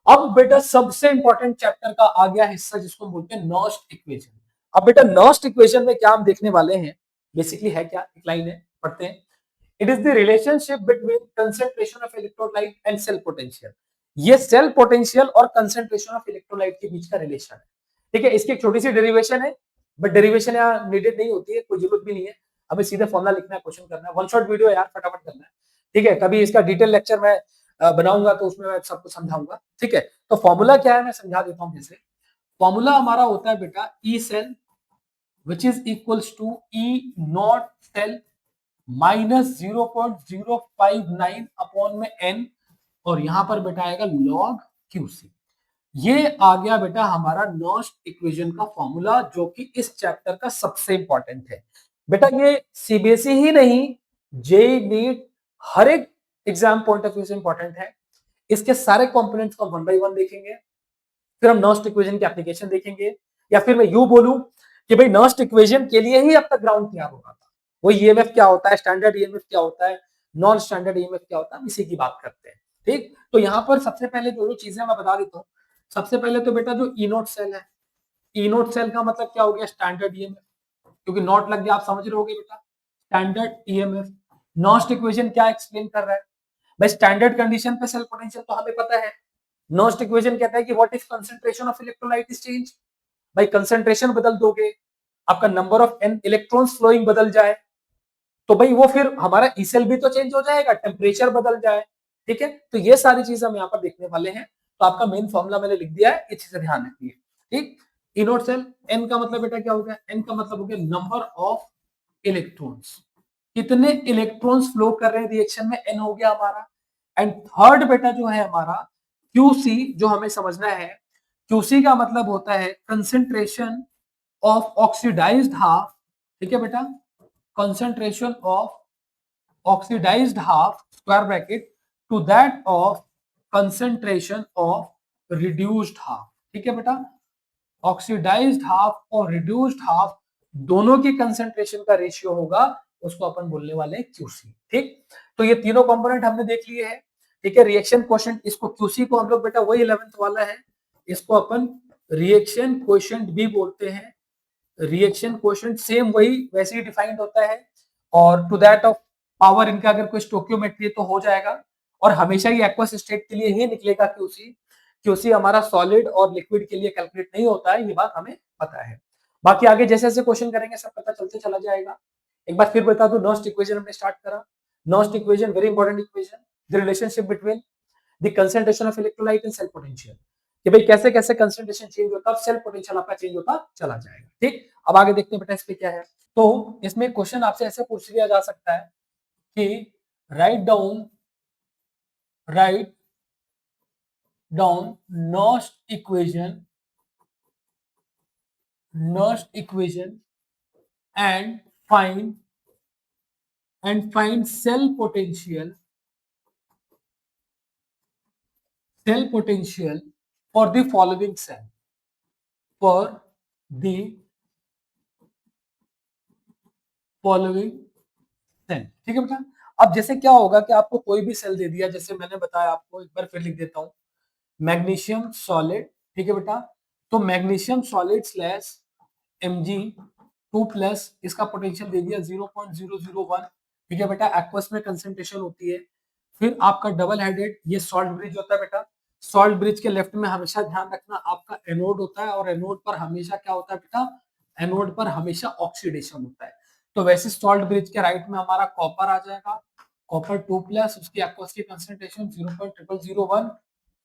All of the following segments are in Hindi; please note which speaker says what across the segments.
Speaker 1: अब बेटा सबसे इंपॉर्टेंट चैप्टर का आ गया हिस्सा जिसको हम बोलते हैं नॉस्ट इक्वेशन। अब बेटा नॉस्ट इक्वेशन में क्या हम देखने वाले हैं, बेसिकली है क्या, एक लाइन है, पढ़ते हैं। It is the relationship between concentration of electrolyte and cell potential. ये सेल पोटेंशियल और कंसंट्रेशन ऑफ इलेक्ट्रोलाइट के बीच का रिलेशन है। ठीक है, इसकी एक छोटी सी डेरिवेशन है, बट डेरिवेशन यहाँ नीडेड नहीं होती है, कोई जरूरत भी नहीं है। हमें सीधे फॉर्मुला लिखना है, क्वेश्चन करना है, वन शॉट वीडियो यार, फटाफट करना है। ठीक है, कभी इसका डिटेल लेक्चर मैं बनाऊंगा तो उसमें मैं सबको समझाऊंगा। ठीक है, तो फॉर्मूला क्या है मैं समझा देता हूं। जैसे फॉर्मूला हमारा होता है बेटा E cell which is equals to E not cell minus 0.059 upon में एन, और यहां पर बेटा आएगा लॉग क्यूसी। ये आ गया बेटा हमारा नॉस्ट इक्वेशन का फॉर्मूला, जो कि इस चैप्टर का सबसे इंपॉर्टेंट है। बेटा ये सीबीएसई ही नहीं, जेई नीट हर एक एग्जाम पॉइंट ऑफ व्यू से इंपॉर्टेंट है। इसके सारे कंपोनेंट्स को वन बाय वन देखेंगे, फिर हम नॉस्ट इक्वेशन की एप्लीकेशन देखेंगे, या फिर मैं यूं बोलूं कि भाई नॉस्ट इक्वेशन के लिए ही अब तक ग्राउंड तैयार हो रहा था। वो ईएमएफ क्या होता है, स्टैंडर्ड ईएमएफ क्या होता है, नॉन स्टैंडर्ड ईएमएफ क्या होता है, इसी की बात करते हैं। ठीक, तो यहां पर सबसे पहले जो चीजें मैं बता देता हूँ। सबसे पहले तो बेटा जो ई नोट सेल है, ई नोट सेल का मतलब क्या हो गया, स्टैंडर्ड ईएमएफ, क्योंकि नॉट लग गया आप समझ रहे होगे बेटा, स्टैंडर्ड ईएमएफ। नॉस्ट इक्वेशन क्या एक्सप्लेन कर रहा है भाई, स्टैंडर्ड कंडीशन पे सेल पोटेंशियल तो हमें पता है। नॉस्ट इक्वेशन कहता है कि what if concentration of electrolyte is change. भाई कंसंट्रेशन बदल दोगे, आपका number of n electrons flowing बदल जाए, तो भाई वो फिर हमारा ई सेल भी तो चेंज हो जाएगा, टेम्परेचर बदल जाए। ठीक है, तो ये सारी चीजें हम यहाँ पर देखने वाले हैं। तो आपका मेन फॉर्मूला मैंने लिख दिया है, ये चीजें ध्यान रखिए। ठीक, इनोट सेल, एन का मतलब बेटा क्या हो गया, एन का मतलब हो गया नंबर ऑफ इलेक्ट्रॉन्स, कितने इलेक्ट्रॉन्स फ्लो कर रहे हैं रिएक्शन में, एन हो गया हमारा। एंड थर्ड बेटा जो है हमारा क्यूसी, जो हमें समझना है, क्यूसी का मतलब होता है कंसेंट्रेशन ऑफ ऑक्सीडाइज्ड हाफ। ठीक है बेटा, concentration of oxidized half square bracket to that of concentration of reduced half। ठीक है बेटा, ऑक्सीडाइज्ड हाफ और रिड्यूस्ड हाफ दोनों की कंसेंट्रेशन का रेशियो होगा, उसको अपन बोलने वाले हैं क्यूसी। ठीक, तो ये तीनों कंपोनेंट हमने देख लिए हैं। ठीक है, रिएक्शन क्वोशेंट, इसको क्यूसी को हम लोग बेटा वही 11th वाला है, इसको अपन रिएक्शन क्वोशेंट भी बोलते हैं। रिएक्शन क्वोशेंट सेम वही वैसे ही डिफाइंड होता है, और टू दैट ऑफ पावर इनका अगर कोई स्टोकियोमेट्री है तो हो जाएगा, और हमेशा ही एक्वस स्टेट के लिए ही निकलेगा क्यूसी। क्यूसी हमारा सॉलिड और लिक्विड के लिए कैलकुलेट नहीं होता है, ये बात हमें पता है। बाकी आगे जैसे जैसे क्वेश्चन करेंगे सब पता चलते चला जाएगा। एक बार फिर बता दो, नॉस्ट इक्वेशन हमने स्टार्ट करा। Nernst equation very important equation, the relationship between the concentration of electrolyte and cell potential, कि भाई कैसे कैसे कंसंट्रेशन चेंज होता है, सेल पोटेंशियल आपका चेंज होता चला जाएगा। ठीक, अब आगे देखते हैं बेटा इस पे क्या है। तो इसमें क्वेश्चन आपसे ऐसे पूछ लिया जा सकता है कि write down Nernst equation and find cell potential for the following cell, for the following cell. ठीक है बेटा, अब जैसे क्या होगा कि आपको कोई भी सेल दे दिया, जैसे मैंने बताया आपको, एक बार फिर लिख देता हूं, मैग्नीशियम सॉलिड। ठीक है बेटा, तो मैग्नीशियम सॉलिड स्लैश Mg2+, इसका पोटेंशियल दे दिया 0.001। ठीक है बेटा, एक्वस में कंसेंट्रेशन होती है। फिर आपका डबल हेडेड ये सॉल्ट ब्रिज होता है बेटा। सॉल्ट ब्रिज के लेफ्ट में हमेशा ध्यान रखना आपका एनोड होता है, और एनोड पर हमेशा क्या होता है बेटा, एनोड पर हमेशा ऑक्सीडेशन होता है। तो वैसे सॉल्ट ब्रिज के राइट में हमारा कॉपर आ जाएगा, कॉपर 2+, उसकी एक्वस की कंसेंट्रेशन 0.0001,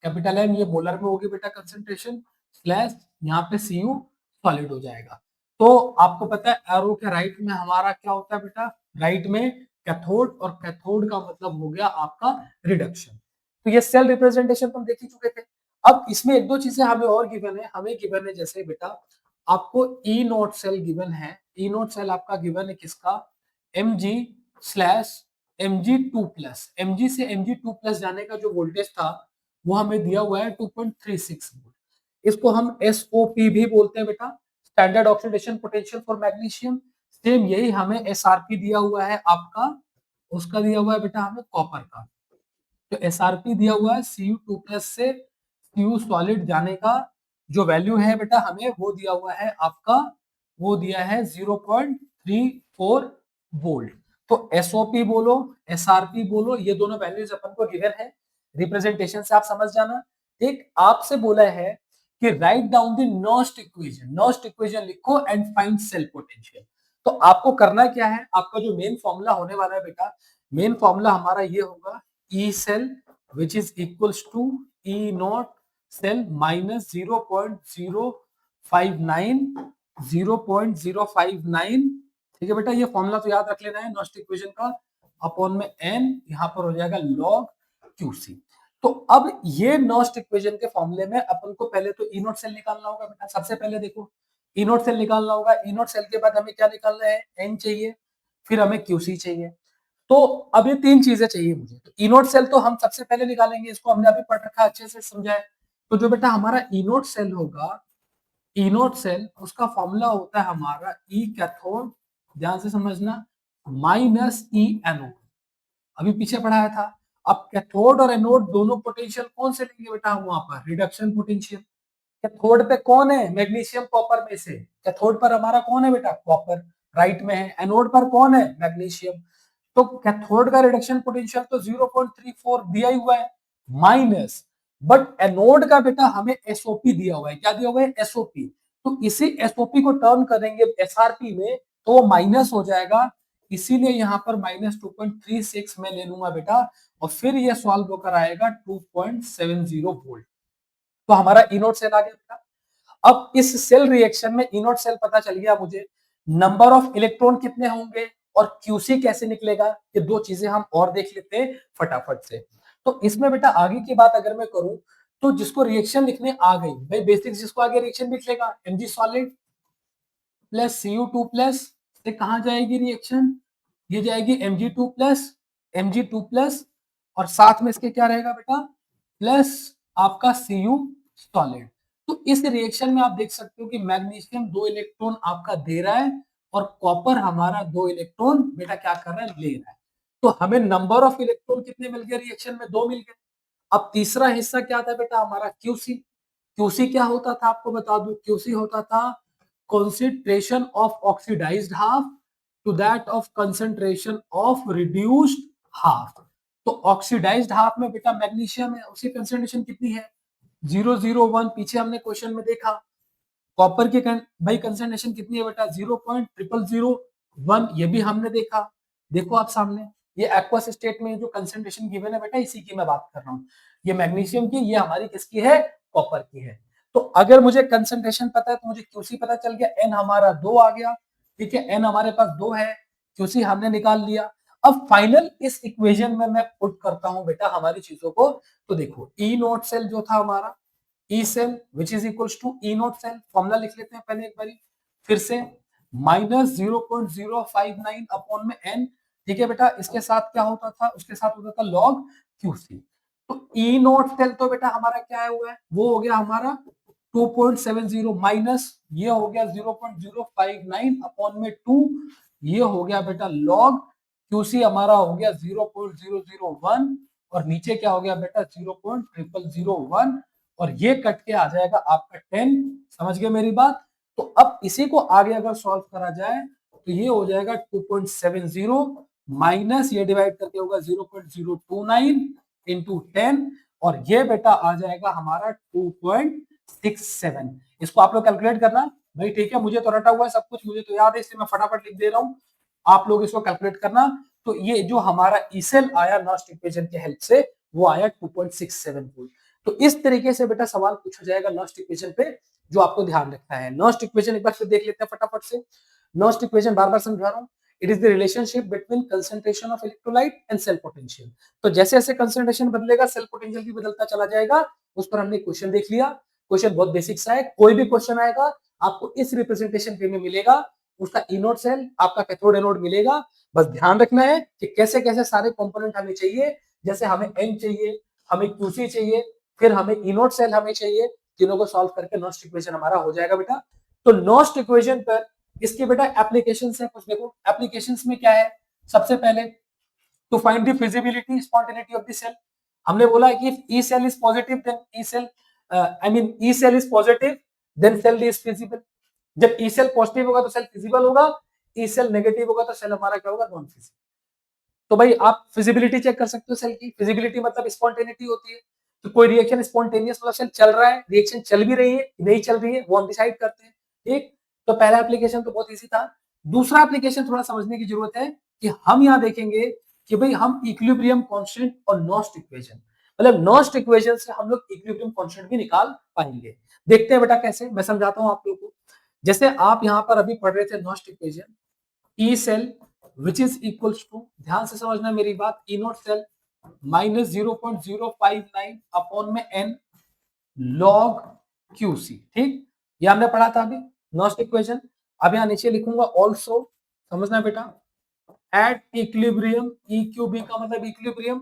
Speaker 1: कैपिटल एन ये मोलर में होगी बेटा कंसेंट्रेशन, स्लैश यहाँ पे Cu सॉलिड हो जाएगा। तो आपको पता है एरो के राइट में हमारा क्या होता है बेटा, राइट में कैथोड, और कैथोड का मतलब हो गया आपका रिडक्शन। तो ये सेल रिप्रेजेंटेशन तो हम देख ही चुके थे। अब इसमें एक दो चीजें हमें और गिवन है, हमें गिवन है जैसे बेटा आपको ई नोट सेल गिवन है, ई नोट सेल आपका गिवन है किसका, Mg/Mg2+, Mg से Mg2+ जाने का जो वोल्टेज था वो हमें दिया हुआ है 2.36 वोल्ट। इसको हम SOP भी बोलते हैं बेटा, standard oxidation potential for magnesium. Same यही हमें SRP दिया हुआ है आपका, उसका दिया हुआ है बेटा हमें कॉपर का। तो SRP दिया हुआ है Cu2+ से क्यू सॉलिड जाने का जो वैल्यू है बेटा हमें वो दिया हुआ है आपका, वो दिया है 0.34 वोल्ट। तो एसओपी बोलो एसआरपी बोलो, ये दोनों वैल्यूज अपन को गिवन है, रिप्रेजेंटेशन से आप समझ जाना। एक आपसे बोला है कि write down the Nernst equation, Nernst equation लिखो एंड फाइंड सेल पोटेंशियल। तो आपको करना क्या है, आपका जो मेन फॉर्मूला होने वाला है बेटा, मेन फॉर्मूला हमारा ये होगा E cell which is equals to E not cell minus 0.059, 0.059। ठीक है बेटा, ये फॉर्मूला तो याद रख लेना है नॉस्ट इक्वेशन का, अपॉन में एन यहाँ पर हो जाएगा लॉग क्यूसी। तो अब ये नॉस्ट इक्वेशन के फॉर्मूले में अपन को पहले तो ई नॉट सेल निकालना होगा बेटा। सबसे पहले देखो ई नॉट सेल निकालना होगा, ई नॉट सेल के बाद हमें क्या निकालना है, एन चाहिए, फिर हमें क्यूसी चाहिए। तो अब ये तीन चीजें चाहिए मुझे। तो ई नोट सेल तो हम सबसे पहले निकालेंगे, इसको हमने अभी पढ़ रखा, अच्छे से समझा है। तो जो बेटा हमारा ई नोट सेल होगा, ई नोट सेल उसका फॉर्मूला होता है हमारा ई कैथोड, ध्यान से समझना, माइनस ई एनोड, अभी पीछे पढ़ाया था। अब कैथोड और एनोड दोनों पोटेंशियल कौन से लेंगे बेटा हम वहां पर, रिडक्शन पोटेंशियल। कैथोड पे कौन है, मैग्नीशियम कॉपर में से, कैथोड पर हमारा कौन है बेटा, कॉपर राइट में है, एनोड पर कौन है, मैग्नीशियम। तो कैथोड का रिडक्शन पोटेंशियल तो 0.34 दिया ही हुआ है, माइनस, बट एनोड का बेटा हमें एसओपी दिया हुआ है, क्या दिया हुआ है, एसओपी। तो इसी एसओपी को टर्न करेंगे एसआरपी में तो वो माइनस हो जाएगा, इसीलिए यहाँ पर माइनस 2.36 में ले लूंगा बेटा, और फिर ये सॉल्व होकर आएगा 2.70 वोल्ट। तो हमारा इनोट सेल आ गया बेटा। अब इस सेल रिएक्शन में इनोट सेल पता चल गया मुझे, नंबर ऑफ इलेक्ट्रॉन कितने होंगे और क्यूसी कैसे निकलेगा, ये दो चीजें हम और देख लेते हैं फटाफट से। तो इसमें बेटा आगे की बात अगर मैं करूं, तो जिसको रिएक्शन लिखने आ गई भाई, बेसिक जिसको आगे रिएक्शन लिख लेगा, MG solid plus Cu2 plus से कहा जाएगी रिएक्शन, ये जाएगी Mg2 प्लस, Mg2 प्लस, और साथ में इसके क्या रहेगा बेटा, प्लस आपका Cu सॉलिड। तो इस रिएक्शन में आप देख सकते हो कि मैग्नीशियम 2 इलेक्ट्रॉन आपका दे रहा है और कॉपर हमारा 2 इलेक्ट्रॉन बेटा क्या कर रहा है, ले रहा है। तो हमें नंबर ऑफ इलेक्ट्रॉन कितने मिल गए रिएक्शन में, 2 मिल गए। अब तीसरा हिस्सा क्या था बेटा हमारा, क्यूसी। क्यूसी क्या होता था आपको बता दूं, क्यूसी होता था concentration of oxidized half to that of concentration of reduced half। तो ऑक्सीडाइज्ड हाफ में बेटा मैग्नीशियम है, उसकी कंसंट्रेशन कितनी है, 001, पीछे हमने क्वेश्चन में देखा। कॉपर की भाई कंसंट्रेशन कितनी है बेटा, 0.0001, ये भी हमने देखा। देखो आप सामने ये एक्वस स्टेट में जो कंसंट्रेशन गिवन है बेटा, इसी की मैं बात कर रहा हूँ, ये मैग्नीशियम की, ये हमारी किसकी है, कॉपर की है। तो अगर मुझे कंसंट्रेशन पता है तो मुझे क्यूसी पता चल गया, एन हमारा 2 आ गया, ठीक है, एन हमारे पास 2 है, क्यूसी हमने निकाल लिया। अब फाइनल इस इक्वेशन में मैं पुट करता हूं बेटा हमारी चीजों को। तो देखो ई नोट सेल जो था हमारा, E cell which is equals to E note cell, formula लिख लेते हैं पहले एक बारी फिर से, माइनस 0.059 अपॉन में एन। ठीक है बेटा, इसके साथ क्या होता था, उसके साथ होता था लॉग क्यूसी। तो ई नोट सेल तो बेटा हमारा क्या है हुआ है, वो हो गया हमारा 2.70 माइनस ये हो गया 0.059 अपॉन में 2, ये हो गया बेटा लॉग क्यूसी हमारा हो गया 0.001, और नीचे क्या हो गया बेटा 0.0001, और ये कट के आ जाएगा आपका 10। समझ गए मेरी बात। तो अब इसी को आगे अगर सॉल्व करा जाए तो ये हो जाएगा 2.70 माइनस ये डिवाइड करके होगा 0.029 इंटू 10, और ये बेटा आ जाएगा हमारा 2.67। इसको आप लोग कैलकुलेट करना भाई, ठीक है, मुझे तो रटा हुआ है सब कुछ, मुझे तो याद है, इसलिए मैं फटाफट लिख दे रहा हूँ, आप लोग इसको कैलकुलेट करना। तो ये जो हमारा ईसेल आया नॉस्ट इक्वेशन के हेल्प से, वो आया 2.67 वोल्ट। तो इस तरीके से बेटा सवाल पूछा जाएगा नॉस्ट इक्वेशन पे, जो आपको ध्यान रखना है। नॉस्ट इक्वेशन एक बार फिर देख लेते हैं फटाफट से। नॉस्ट इक्वेशन बार बार समझा रहा हूँ, it is the relationship between concentration of electrolyte and cell potential. तो जैसे जैसे कंसंट्रेशन बदलेगा सेल पोटेंशियल भी बदलता चला जाएगा। उस पर हमने क्वेश्चन देख लिया, क्वेश्चन बहुत बेसिक सा है, कोई भी क्वेश्चन आएगा आपको इस रिप्रेजेंटेशन वे में मिलेगा, उसका इनोड सेल आपका कैथोड एनोड मिलेगा। बस ध्यान रखना है कि कैसे कैसे सारे कंपोनेंट हमें चाहिए, जैसे हमें एन चाहिए, हमें क्यूसी चाहिए, फिर हमें इनोड सेल हमें चाहिए, तीनों को सॉल्व करके नॉस्ट इक्वेशन हमारा हो जाएगा बेटा। तो नॉस्ट इक्वेशन पर इसके बेटा एप्लीकेशन है कुछ, देखो एप्लीकेशन में क्या है। सबसे पहले to find the feasibility spontaneity of the cell, हमने बोला कि E cell is positive then E cell I mean E cell is positive then cell is feasible. जब ई सेल पॉजिटिव होगा तो सेल फिजिबल होगा, ई सेल नेगेटिव होगा तो सेल हमारा क्या होगा, नॉन फिजिबल। तो भाई आप फिजिबिलिटी चेक कर सकते हो सेल की। फिजिबिलिटी मतलब स्पॉन्टेनिटी होती है, तो कोई रिएक्शन स्पॉन्टेनियस मतलब सेल चल रहा है, रिएक्शन चल भी रही है नहीं चल रही है वो हम डिसाइड करते हैं। ठीक, तो पहला एप्लीकेशन तो बहुत इजी था। दूसरा एप्लीकेशन थोड़ा समझने की जरूरत है कि हम यहाँ देखेंगे कि भाई हम इक्विलिब्रियम कांस्टेंट और नॉस्ट इक्वेशन, मतलब नॉस्ट इक्वेशन से हम लोग इक्विलिब्रियम कांस्टेंट भी निकाल पाएंगे। देखते हैं बेटा कैसे, मैं समझाता हूँ आप लोगों को। जैसे आप यहाँ पर अभी पढ़ रहे थे Nernst equation, E cell which is equals to, ध्यान से समझना मेरी बात, E not cell minus 0.059 upon में एन लॉग क्यूसी। ठीक, ये हमने पढ़ा था अभी नॉस्ट इक्वेशन। अब यहाँ नीचे लिखूंगा ऑल्सो, समझना बेटा, at equilibrium, E Q B का मतलब इक्विलिब्रियम,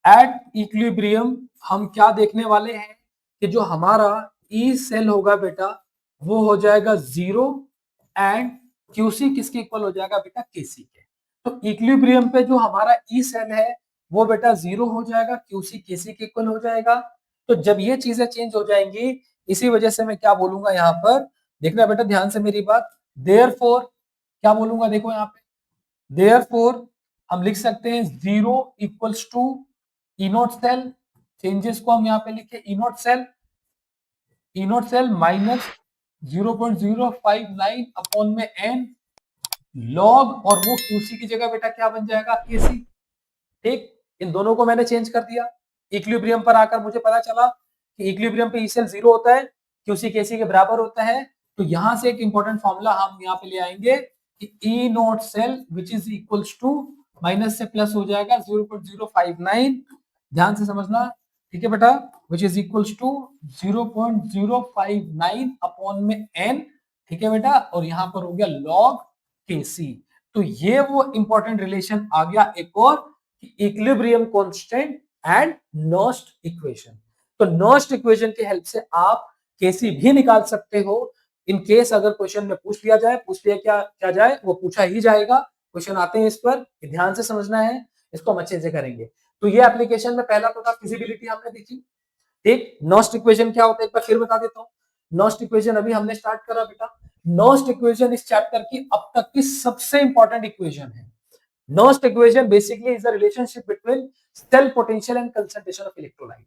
Speaker 1: एट इक्विलिब्रियम हम क्या देखने वाले हैं कि जो हमारा ई सेल होगा बेटा वो हो जाएगा जीरो एंड क्यूसी किसके इक्वल हो जाएगा बेटा, केसी के। तो इक्विलिब्रियम पे जो हमारा ई सेल है वो बेटा जीरो हो जाएगा, क्यूसी केसी के इक्वल हो जाएगा। तो जब ये चीजें चेंज हो जाएंगी, इसी वजह से मैं क्या बोलूंगा यहाँ पर, देखना बेटा ध्यान से मेरी बात, देयरफॉर क्या बोलूंगा, देखो यहाँ पे देयरफॉर हम लिख सकते हैं zero equals to E not cell, changes को हम यहाँ पे लिखे E not cell minus 0.059 upon में एन लॉग, और वो क्यूसी की जगह बेटा क्या बन जाएगा, केसी। ठीक, इन दोनों को मैंने चेंज कर दिया। इक्विलिब्रियम पर आकर मुझे पता चला कि इक्विलिब्रियम पे ई सेल जीरो होता है, क्यूसी केसी के बराबर होता है। तो यहां से एक इंपॉर्टेंट फॉर्मूला हम यहाँ पे ले आएंगे कि E not cell which is equals to, minus से प्लस हो जाएगा 0.059, ध्यान से समझना, ठीक है बेटा, which is equals to 0.059 upon में एन, ठीक है बेटा, और यहां पर हो गया लॉग केसी। तो ये वो इंपॉर्टेंट रिलेशन आ गया एक और, इक्विलिब्रियम कांस्टेंट एंड नॉस्ट इक्वेशन। तो नॉस्ट इक्वेशन की हेल्प से आप केसी भी निकाल सकते हो। इन केस अगर क्वेश्चन में पूछ लिया जाए, पूछ लिया क्या जाए, वो पूछा ही जाएगा, क्वेश्चन आते हैं इस पर, ध्यान से समझना है, इसको हम अच्छे से करेंगे। तो ये एप्लीकेशन में पहला तो था फिजिबिलिटी हमने देखी। ठीक, नॉस्ट इक्वेशन क्या होता है एक बार फिर बता देता हूँ। नॉस्ट इक्वेशन अभी हमने स्टार्ट करा बेटा, नॉस्ट इक्वेशन इस चैप्टर की अब तक की सबसे इंपॉर्टेंट इक्वेशन है। Nernst equation basically is the relationship between cell potential and concentration of electrolyte.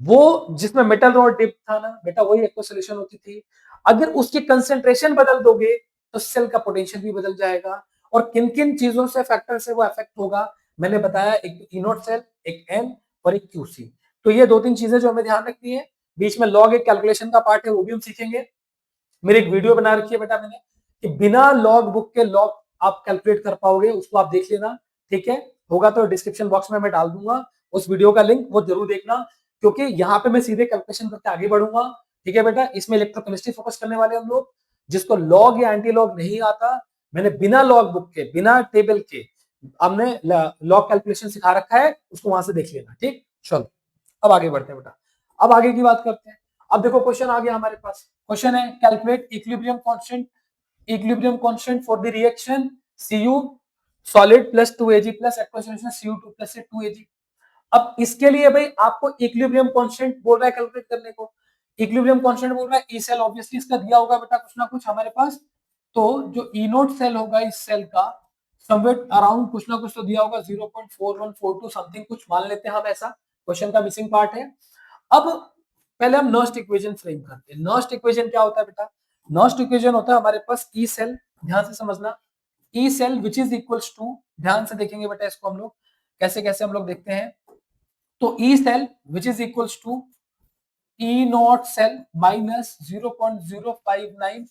Speaker 1: वो जिसमें मेटल रॉड डिप था ना बेटा, वही एक सोल्यूशन होती थी। अगर उसकी कंसंट्रेशन बदल दोगे तो सेल का पोटेंशियल भी बदल जाएगा। और किन किन चीजों से, फैक्टर से वो अफेक्ट होगा मैंने बताया, एक ई नॉट सेल, एक एन और एक क्यूसी। तो ये दो तीन चीजें जो हमें ध्यान रखनी है। बीच में लॉग एक कैलकुलेशन का पार्ट है, वो भी हम सीखेंगे। मेरी एक वीडियो बना रखी है बेटा मैंने कि बिना लॉग बुक के लॉग आप कैलकुलेट कर पाओगे, उसको आप देख लेना। ठीक है, होगा तो डिस्क्रिप्शन बॉक्स में मैं डाल दूंगा उस वीडियो का लिंक, वो जरूर देखना, क्योंकि यहाँ पे मैं सीधे कैलकुलेशन करके आगे बढ़ूंगा। ठीक है बेटा, इसमें इलेक्ट्रोकेमिस्ट्री फोकस करने वाले हम लोग। जिसको लॉग या एंटी लॉग नहीं आता, मैंने बिना लॉग बुक के, बिना टेबल के हमने लॉग कैलकुलेशन सिखा रखा है, उसको वहां से देख लेना। ठीक, चलो अब आगे बढ़ते हैं बेटा, अब आगे की बात करते हैं। अब देखो क्वेश्चन आ गया हमारे पास, क्वेश्चन है calculate equilibrium constant, equilibrium constant for the reaction Cu solid plus 2Ag plus aqueous solution Cu2 plus 2Ag। अब इसके लिए भाई आपको इक्विलिब्रियम कांस्टेंट बोल रहा है कैलकुलेट करने को, इक्विलिब्रियम कांस्टेंट बोल रहा है ई सेल, ऑब्वियसली इसका दिया होगा बेटा कुछ ना कुछ हमारे पास। तो जो ई नोट सेल होगा इस सेल का, समवेट अराउंड कुछ ना कुछ तो दिया होगा, 0.4142 समथिंग कुछ मान लेते हैं हम, ऐसा क्वेश्चन का मिसिंग पार्ट है। अब पहले हम नॉस्ट इक्वेशन फ्रेम करते हैं। नॉस्ट इक्वेशन क्या होता है बेटा, नॉस्ट इक्वेशन होता है हमारे पास ई सेल, ध्यान से समझना, E cell which is equals to, ध्यान से देखेंगे बेटा इसको हम लोग कैसे कैसे हम लोग देखते हैं। तो E cell which is equals to E not cell minus 0.059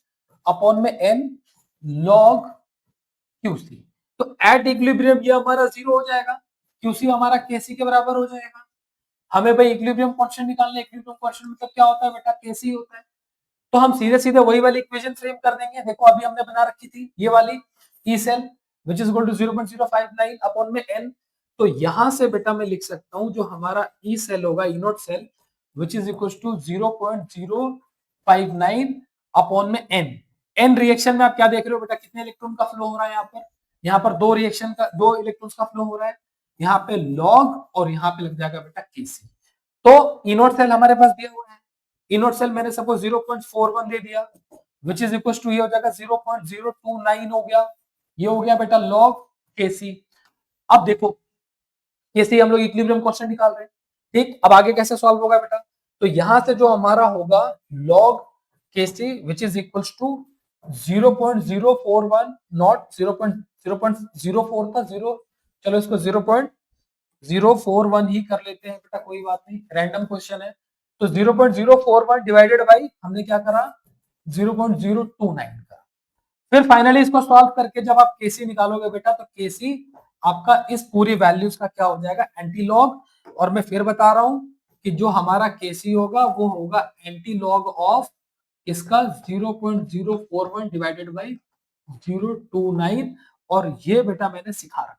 Speaker 1: upon में एन लॉग क्यूसी। तो एट इक्विलिब्रियम ये हमारा जीरो हो जाएगा, क्यूसी हमारा केसी के बराबर हो जाएगा। हमें भाई इक्विलिब्रियम कांस्टेंट निकालना है, इक्विलिब्रियम कांस्टेंट मतलब क्या होता है बेटा, केसी होता है। तो हम सीधे सीधे वही वाली इक्वेशन फ्रेम कर देंगे। देखो अभी हमने बना रखी थी ये वाली, E cell which is equal to 0.059 upon में एन। तो यहां से बेटा मैं लिख सकता हूं जो हमारा ई सेल होगा, E not cell which is equal to 0.059 upon में एन। एन रिएक्शन में आप क्या देख रहे हो बेटा, कितने इलेक्ट्रॉन का फ्लो हो रहा है यहाँ पर, यहाँ पर दो रिएक्शन का, दो इलेक्ट्रॉन्स का फ्लो हो रहा है, यहाँ पे लॉग और यहाँ पे लग जाएगा बेटा केसी। तो ई नॉट सेल हमारे पास दिया हुआ है, ई नॉट सेल मैंने सपोज 0.41 दे दिया, विच इज इक्वल टू ये हो जाएगा 0.029 हो गया, ये हो गया बेटा लॉग केसी। अब देखो केसी हम लोग इक्विलिब्रियम कांस्टेंट निकाल रहे हैं, ठीक। अब आगे कैसे सॉल्व होगा बेटा, तो यहां से जो हमारा होगा log KC which is equal to 0.041 not 0.004 था, जीरो, चलो इसको 0.041 ही कर लेते हैं बेटा, कोई बात नहीं, रैंडम क्वेश्चन है। तो 0.041 डिवाइडेड बाई हमने क्या करा 0.029 का। फिर फाइनली इसको सॉल्व करके जब आप केसी निकालोगे बेटा, तो केसी आपका इस पूरी वैल्यूज का क्या हो जाएगा एंटी लॉग, और मैं फिर बता रहा हूं कि जो हमारा केसी होगा वो होगा एंटी लॉग ऑफ इसका 0.041 डिवाइडेड बाई 029, और ये बेटा मैंने सिखा रखा है।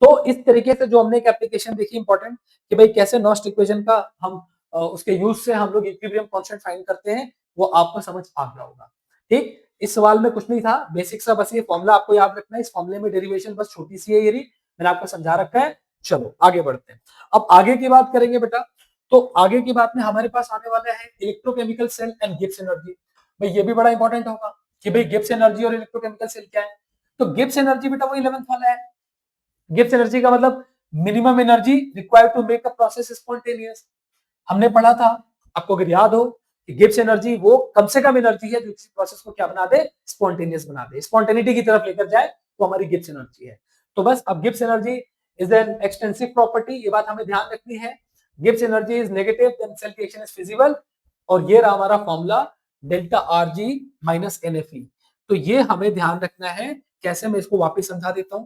Speaker 1: तो इस तरीके से जो हमने एक एप्लीकेशन देखी इंपॉर्टेंट कि भाई कैसे नॉस्ट इक्वेशन का हम उसके यूज से हम लोग इक्विलिब्रियम कांस्टेंट फाइंड करते हैं, वो आपको समझ आ गया होगा, ठीक। इस सवाल में कुछ नहीं था, बेसिक सा बस ये फॉर्मूला आपको याद रखना है, इस फॉर्मूले में डेरिवेशन बस छोटी सी है, ये मैंने आपको समझा रखा है। चलो आगे बढ़ते हैं, अब आगे की बात करेंगे बेटा। तो आगे की बात में हमारे पास आने वाला है electrochemical cell and Gibbs energy. भाई ये भी बड़ा इंपॉर्टेंट होगा कि भाई गिब्स एनर्जी और इलेक्ट्रोकेमिकल सेल क्या है। तो गिब्स एनर्जी बेटा वो 11th वाला है। गिब्स एनर्जी का मतलब minimum energy required to make a process spontaneous. हमने पढ़ा था, आपको अगर याद हो, कि गिब्स एनर्जी वो कम से कम एनर्जी है जो किसी प्रोसेस को क्या बना दे, स्पॉन्टेनियस बना दे, स्पॉन्टेनिटी की तरफ लेकर जाए, वो हमारी गिब्स एनर्जी है। तो बस अब Gibbs energy is an extensive property, ये बात हमें ध्यान रखनी है। Gibbs energy is negative then cell reaction is feasible, और ये रहा हमारा formula delta R G minus N F E. तो ये हमें ध्यान रखना है, कैसे मैं इसको वापस समझा देता हूं।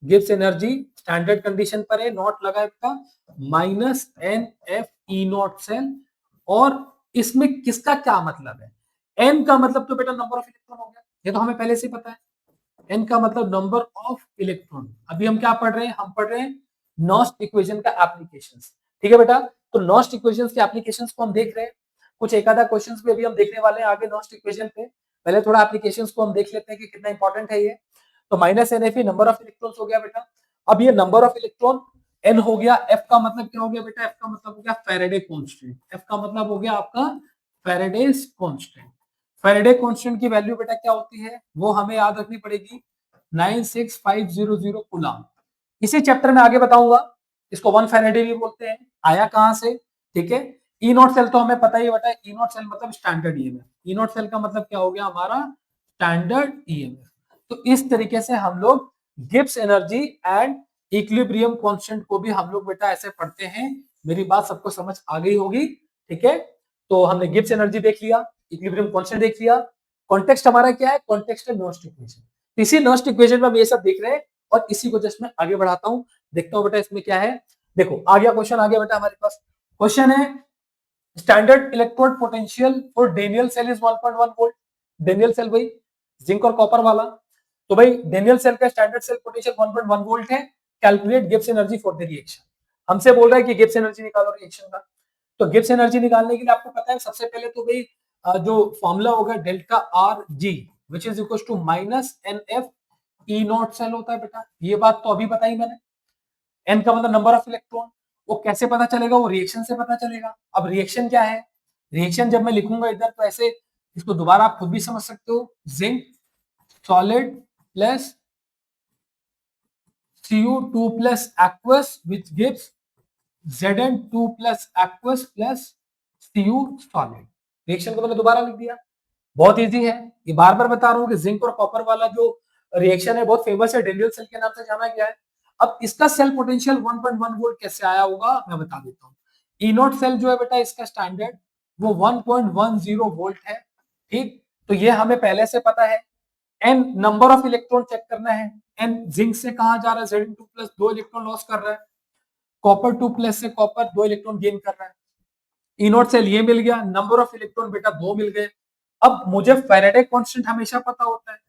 Speaker 1: गिब्स एनर्जी स्टैंडर्ड कंडीशन पर है, नॉट लगा इसका minus N F E not cell, और इसमें किसका क्या मतलब है, एन का मतलब तो बेटा नंबर ऑफ इलेक्ट्रॉन हो गया, ये तो हमें पहले से पता है, एन का मतलब नंबर ऑफ इलेक्ट्रॉन। अभी हम क्या पढ़ रहे हैं, हम पढ़ रहे हैं नॉस्ट इक्वेशन का एप्लीकेशंस, ठीक है बेटा। तो नॉस्ट इक्वेशंस के एप्लीकेशंस को हम देख रहे हैं, कुछ एक आधा क्वेश्चंस भी अभी हम देखने वाले हैं आगे नॉस्ट इक्वेशन पे। पहले थोड़ा एप्लीकेशंस को हम देख लेते हैं कि कितना इंपॉर्टेंट है ये। तो minus N F E number of electrons हो गया बेटा। अब ये नंबर ऑफ इलेक्ट्रॉन एन हो गया, एफ का मतलब क्या हो गया बेटा, एफ का मतलब हो गया फैराडे कांस्टेंट, एफ का मतलब हो गया आपका फैराडेज कांस्टेंट। फैराडे कांस्टेंट की वैल्यू बेटा क्या होती है, वो हमें याद रखनी पड़ेगी 96500 कूलम। इसी चैप्टर में आगे बताऊंगा, इसको 1 फैराडे भी बोलते हैं, आया कहां से, ठीक है। ई नॉट सेल तो हमें पता ही बेटा, ई नॉट सेल मतलब standard EMF, E not cell का मतलब क्या हो गया हमारा स्टैंडर्ड ईएमएफ। तो इस तरीके से हम लोग Gibbs energy and equilibrium constant को भी हम लोग बेटा ऐसे पढ़ते हैं। मेरी बात सबको समझ आ गई होगी, ठीक है। तो हमने गिब्स एनर्जी देख लिया, इक्विलिब्रियम कांस्टेंट देख लिया, कॉन्टेक्स्ट हमारा क्या है, कॉन्टेक्स्ट है नॉस्ट इक्वेशन। इसी नॉस्ट इक्वेशन में हम ये सब देख रहे हैं, और इसी को जस्ट मैं आगे बढ़ाता हूं, देखता हूं बेटा इसमें क्या है। देखो आ गया क्वेश्चन, आ गया बेटा हमारे पास क्वेश्चन है, standard electrode potential for Daniell cell is 1.1 volt. Daniell cell भाई जिंक और कॉपर वाला, तो भाई डेनियल सेल का स्टैंडर्ड सेल पोटेंशियल 1.1 वोल्ट है। Calculate Gibbs energy for the reaction, हमसे बोल रहा है कि गिब्स एनर्जी निकालो रिएक्शन का। तो गिब्स एनर्जी निकालने के लिए आपको पता है सबसे पहले तो भाई जो फॉर्मूला होगा delta R G which is equal to minus N F E not cell होता है बेटा, ये बात तो अभी बताई मैंने। एन का मतलब नंबर ऑफ इलेक्ट्रॉन, वो कैसे पता चलेगा, वो रिएक्शन से पता चलेगा। अब रिएक्शन क्या है, रिएक्शन जब मैं लिखूंगा इधर तो ऐसे, इसको दोबारा आप खुद भी समझ सकते हो, zinc solid plus Cu2 plus aqueous which gives Zn2 plus aqueous plus Cu solid। Reaction को मैंने दोबारा लिख दिया, बहुत इजी है, ये बार बार बता रहा हूँ कि जिंक और कॉपर वाला जो रिएक्शन है बहुत फेमस है, डेनियल सेल के नाम से जाना गया है। अब इसका सेल पोटेंशियल 1.1 वोल्ट कैसे आया होगा मैं बता देता हूँ। ई नॉट सेल जो है बेटा इसका स्टैंडर्ड वो 1.10 वोल्ट है, ठीक। तो ये हमें पहले से पता है। N number of electron check करना है, एन जिंक से कहा जा रहा है Zn2 प्लस 2 इलेक्ट्रॉन लॉस कर रहा है, कॉपर 2 प्लस से कॉपर 2 इलेक्ट्रॉन गेन कर रहा है। ई नॉट सेल ये मिल गया, नंबर ऑफ इलेक्ट्रॉन बेटा 2 मिल गए। अब मुझे फैराडे कांस्टेंट हमेशा पता होता है,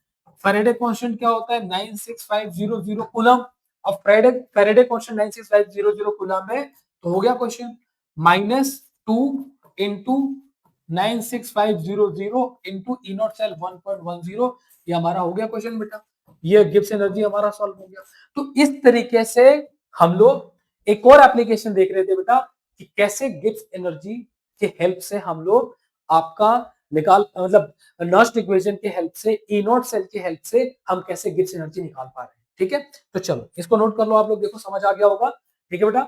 Speaker 1: फैराडे कांस्टेंट क्या होता है 96500 कूलम। अब फैराडे कांस्टेंट 96500 कूलम है, तो हो गया question -2 into 96500 into E not cell 1.10, ये हमारा हो गया क्वेश्चन बेटा, ये गिब्स एनर्जी हमारा सॉल्व हो गया। तो इस तरीके से हम लोग एक और एप्लीकेशन देख रहे थे बेटा कि कैसे गिब्स एनर्जी के हेल्प से हम लोग आपका निकाल मतलब नॉस्ट इक्वेशन के हेल्प से ई नॉट सेल की हेल्प से हम कैसे गिब्स एनर्जी निकाल पा रहे हैं। ठीक है, तो चलो इसको नोट कर लो आप लोग, देखो समझ आ गया होगा। ठीक है बेटा,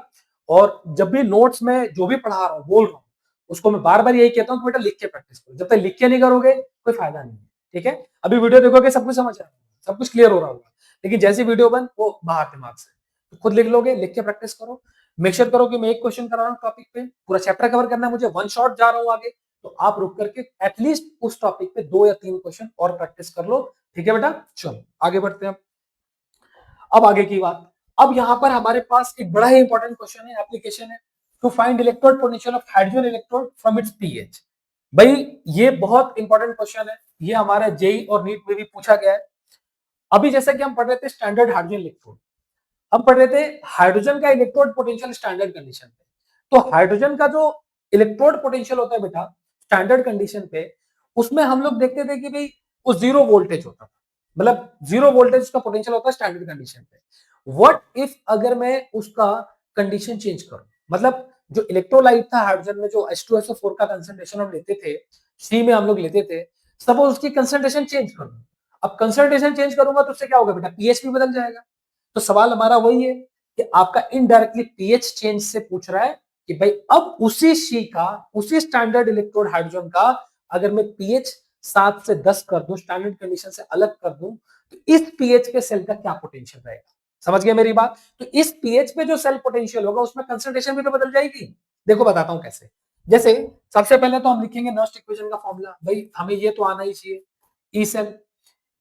Speaker 1: और जब भी नोट्स में जो भी पढ़ा रहा हूँ बोल रहा हूँ उसको मैं बार बार यही कहता हूँ कि बेटा लिख के प्रैक्टिस करो, जब तक लिख के नहीं करोगे कोई फायदा नहीं है। ठीक है, अभी वीडियो देखोगे सब कुछ समझ आ रहा है, सब कुछ क्लियर हो रहा होगा, लेकिन जैसी वीडियो बंद वो बाहर दिमाग से, तो खुद लिख लोगे, लिख के प्रैक्टिस करो। मेक श्योर करो कि मैं एक क्वेश्चन करा रहा हूँ टॉपिक पे, पूरा चैप्टर कवर करना है मुझे, वन शॉट जा रहा हूँ आगे, तो आप रुक करके एटलीस्ट उस टॉपिक पे 2 या 3 क्वेश्चन और प्रैक्टिस कर लो। ठीक है बेटा, चलो आगे बढ़ते हैं। अब आगे की बात, अब यहां पर हमारे पास एक बड़ा ही इंपॉर्टेंट क्वेश्चन है, एप्लीकेशन है, to find electrode potential of hydrogen electrode from its pH. भाई ये बहुत इंपॉर्टेंट क्वेश्चन है, ये हमारा जेई और नीट में भी पूछा गया है। अभी जैसा कि हम पढ़ रहे थे स्टैंडर्ड हाइड्रोजन इलेक्ट्रोड, हम पढ़ रहे थे हाइड्रोजन का इलेक्ट्रोड पोटेंशियल स्टैंडर्ड कंडीशन पे। तो हाइड्रोजन का जो इलेक्ट्रोड पोटेंशियल होता है बेटा स्टैंडर्ड कंडीशन पे, उसमें हम लोग देखते थे कि भाई वो 0 वोल्टेज होता था, मतलब 0 वोल्टेज का पोटेंशियल होता है स्टैंडर्ड कंडीशन पे। व्हाट इफ अगर मैं उसका कंडीशन चेंज करूं, मतलब जो इलेक्ट्रोलाइट था हाइड्रोजन में, जो H2SO4 का कंसंट्रेशन हम लेते थे, सी में हम लोग लेते थे, सपोज उसकी कंसंट्रेशन चेंज कर दूं। अब कंसंट्रेशन चेंज करूंगा तो उससे क्या होगा बेटा, पीएच भी बदल जाएगा। तो सवाल हमारा वही है कि आपका इनडायरेक्टली पीएच चेंज से पूछ रहा है कि भाई अब उसी सी का, उसी स्टैंडर्ड इलेक्ट्रोड हाइड्रोजन का अगर मैं पीएच 7 से 10 कर दूं, स्टैंडर्ड कंडीशन से अलग कर दूं, तो इस पीएच पे सेल का क्या पोटेंशियल रहेगा। समझ गए मेरी बात? तो इस पीएच पे जो सेल पोटेंशियल होगा उसमें कंसंट्रेशन भी तो बदल जाएगी। देखो बताता हूं कैसे। जैसे सबसे पहले तो हम लिखेंगे नर्स्ट इक्वेशन का फॉर्मूला, भाई हमें ये तो आना ही चाहिए, E cell,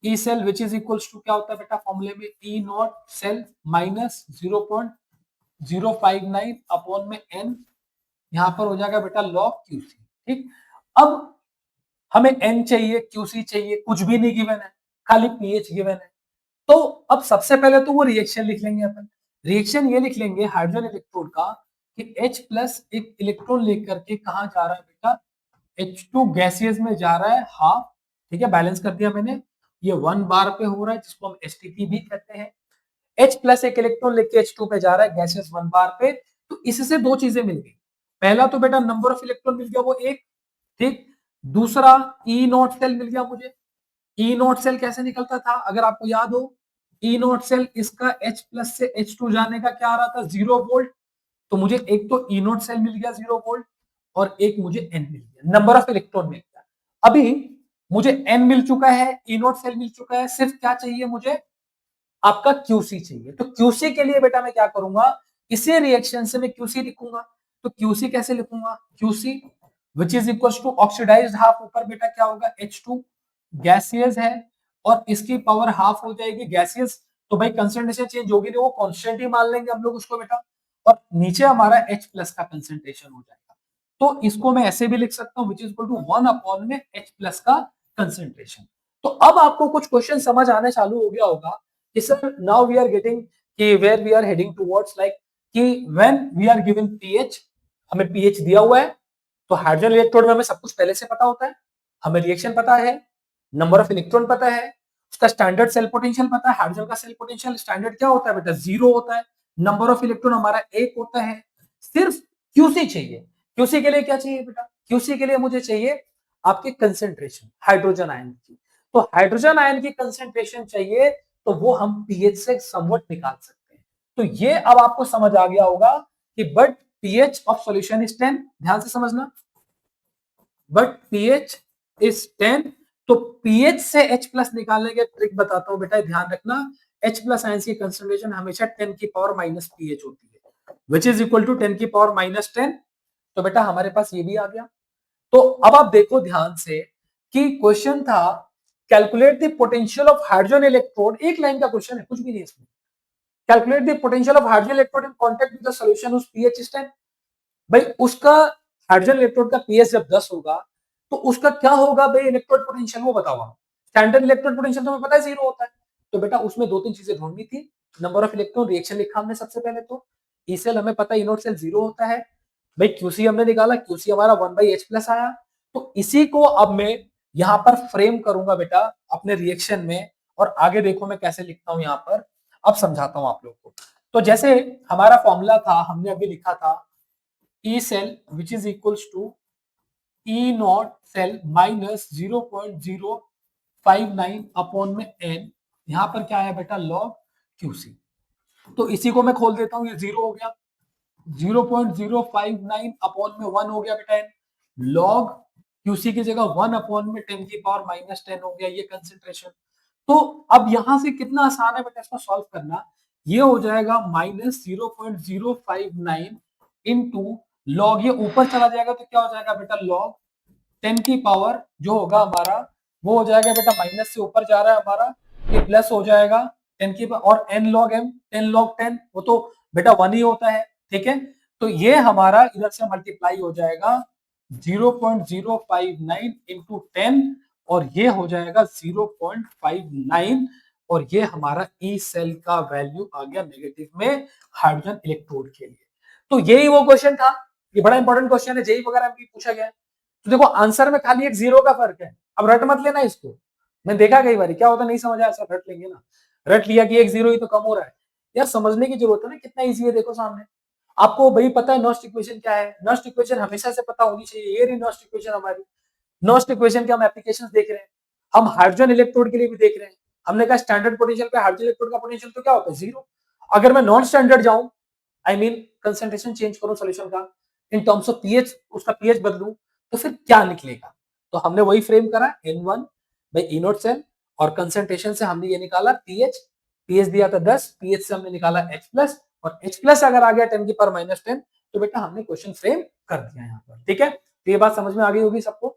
Speaker 1: E cell which is equals to क्या होता है बेटा फॉर्मूले में, E not cell minus 0.059 upon में एन, यहां पर हो जाएगा बेटा लॉग क्यूसी। ठीक, अब हमें एन चाहिए, क्यूसी चाहिए, कुछ भी नहीं गिवन है, खाली पीएच गिवन है। तो अब सबसे पहले तो वो रिएक्शन लिख लेंगे अपन। रिएक्शन ये लिख लेंगे हाइड्रोजन इलेक्ट्रोड का कि H प्लस एक इलेक्ट्रॉन लेकर के कहां जा रहा है बेटा, H2 गैसियस में जा रहा है हाफ। ठीक है, बैलेंस कर दिया मैंने, ये 1 बार पे हो रहा है जिसको हम एसटीपी भी कहते हैं। H प्लस एक इलेक्ट्रॉन लेके H2 पे जा रहा है गैसियस 1 बार पे, तो इससे दो चीजें मिल गई। पहला तो बेटा नंबर ऑफ इलेक्ट्रॉन मिल गया वो एक, ठीक। दूसरा ई नॉट सेल मिल गया मुझे। ई नॉट सेल कैसे निकलता था अगर आपको याद हो, ई नॉट सेल इसका H प्लस से H2 जाने का क्या आ रहा था, 0 वोल्ट। तो मुझे एक तो ई नॉट सेल मिल गया 0 वोल्ट, और एक मुझे एन मिल गया, नंबर ऑफ इलेक्ट्रॉन मिल गया। अभी मुझे एन मिल चुका है, ई नॉट सेल मिल चुका है, सिर्फ क्या चाहिए मुझे, आपका क्यूसी चाहिए। तो क्यूसी के लिए बेटा मैं क्या करूंगा, इसी रिएक्शन से मैं क्यूसी लिखूंगा। तो क्यूसी कैसे लिखूंगा, QC which is equal to oxidized half, ऊपर बेटा क्या होगा H2 गैसियस है, और इसकी पावर हाफ हो जाएगी गैसियस, तो भाई कंसंट्रेशन चेंज होगी नहीं, वो कांस्टेंट ही मान लेंगे हम लोग उसको बेटा, और नीचे हमारा H प्लस का कंसंट्रेशन हो जाएगा। तो इसको मैं ऐसे भी लिख सकता हूं which is equal to 1 upon में H प्लस का कंसंट्रेशन। तो अब आपको कुछ क्वेश्चन समझ आने चालू हो गया होगा कि sir now we are getting कि where we are heading towards, like कि when we are given pH, हमें पीएच दिया हुआ है, तो हाइड्रोजन इलेक्ट्रोड में हमें सब कुछ पहले से पता होता है, हमें रिएक्शन पता है, नंबर ऑफ इलेक्ट्रॉन पता है, उसका स्टैंडर्ड सेल पोटेंशियल पता है। हाइड्रोजन का सेल पोटेंशियल स्टैंडर्ड क्या होता है बेटा, 0 होता है, नंबर ऑफ इलेक्ट्रॉन हमारा 1 होता है। सिर्फ क्यूसी चाहिए। क्यूसी के लिए क्या चाहिए बेटा, क्यूसी के लिए मुझे चाहिए आपके कंसेंट्रेशन हाइड्रोजन आयन की। तो हाइड्रोजन आयन की कंसेंट्रेशन चाहिए, तो वो हम पीएच से समवट निकाल सकते हैं। तो ये अब आपको समझ आ गया होगा कि but pH of solution is 10, ध्यान से समझना, बट पीएच इज 10। तो पीएच से H प्लस निकालने के ट्रिक बताता हूं बेटा, ध्यान रखना। H प्लस आयंस की कंसंट्रेशन हमेशा 10 की पावर माइनस पीएच होती है, विच इज इक्वल टू 10 की पावर माइनस 10। तो बेटा हमारे पास ये भी आ गया। तो अब आप देखो ध्यान से कि क्वेश्चन था calculate the potential of hydrogen electrode, एक लाइन का क्वेश्चन है, कुछ भी नहीं इसमें। Calculate the potential of hydrogen electrode in contact with the solution whose pH is 10। भाई उसका हाइड्रोजन इलेक्ट्रोड का पीएच जब 10 होगा तो उसका क्या होगा भाई इलेक्ट्रोड पोटेंशियल, वो बताओ। स्टैंडर्ड इलेक्ट्रोड पोटेंशियल तुम्हें पता है 0 होता है। तो बेटा उसमें दो तीन चीजें ढूंढनी थी, नंबर ऑफ इलेक्ट्रॉन, रिएक्शन लिखा हमने सबसे पहले, तो ई सेल हमें पता है, ई नॉट सेल 0 होता है। भाई क्यूसी हमने निकाला, क्यूसी हमारा 1/H प्लस आया। तो इसी को अब मैं यहां पर फ्रेम करूंगा बेटा अपने रिएक्शन में, और आगे देखो मैं कैसे लिखता हूं यहां पर, अब समझाता हूं आप लोग को। तो जैसे हमारा फॉर्मूला था, हमने अभी लिखा था E cell which is equals to E not cell minus 0.059 upon में एन, यहां पर क्या है बेटा लॉग क्यूसी। तो इसी को मैं खोल देता हूं, ये जीरो हो गया, 0.059 अपॉन में 1 हो गया बेटा एन, लॉग क्यूसी की जगह 1 अपॉन में 10 की पावर माइनस 10 हो गया ये कंसेंट्रेशन। तो अब यहां से कितना आसान है बेटा इसको सॉल्व करना, ये हो जाएगा माइनस 0.059 इंटू लॉग, ये ऊपर चला जाएगा तो क्या हो जाएगा बेटा लॉग 10 की पावर जो होगा हमारा वो हो जाएगा बेटा, माइनस से ऊपर जा रहा है हमारा, ये प्लस हो जाएगा 10 की पावर और n log m 10 log 10 वो तो बेटा 1 ही होता है, ठीक है। तो ये हमारा इधर से मल्टीप्लाई हो जाएगा 0.059 इंटू 10 और ये हो जाएगा 0.59 और ये हमारा ई सेल का वैल्यू आ गया नेगेटिव में हाइड्रोजन इलेक्ट्रोड के लिए। तो यही वो क्वेश्चन था, ये बड़ा इंपॉर्टेंट क्वेश्चन है, जेई वगैरह में पूछा गया है। तो देखो आंसर में खाली एक जीरो का फर्क है, अब रट मत लेना इसको, मैं देखा कई बार क्या होता नहीं समझ आया ऐसा रट लेंगे ना, रट लिया कि एक जीरो ही तो कम हो रहा है, यार समझने की जरूरत है ना, कितना इजी है देखो सामने। आपको भाई पता है नॉस्ट इक्वेशन क्या है, नॉस्ट इक्वेशन हमेशा से पता होनी चाहिए, ये रही नॉस्ट इक्वेशन हमारी। नॉस्ट इक्वेशन के हम एप्लीकेशंस देख रहे हैं, हम हाइड्रोजन इलेक्ट्रोड के लिए भी देख रहे हैं। हमने कहा स्टैंडर्ड पोटेंशियल पे हाइड्रोजन इलेक्ट्रोड का पोटेंशियल तो क्या होता है जीरो। अगर मैं नॉन स्टैंडर्ड जाऊं, आई मीन कंसंट्रेशन चेंज करूं सॉल्यूशन का, इन टर्म्स ऑफ पीएच, उसका पीएच बदलूं, तो फिर क्या निकलेगा। तो हमने वही फ्रेम करा N1 by E note cell और कंसंट्रेशन से हमने ये निकाला पीएच, पीएच दिया था 10, पीएच से हमने निकाला H प्लस और H प्लस अगर आ गया 10 की पावर माइनस 10 तो बेटा हमने क्वेश्चन फ्रेम कर दिया यहाँ पर, ठीक है। तो ये बात समझ में आ गई होगी सबको।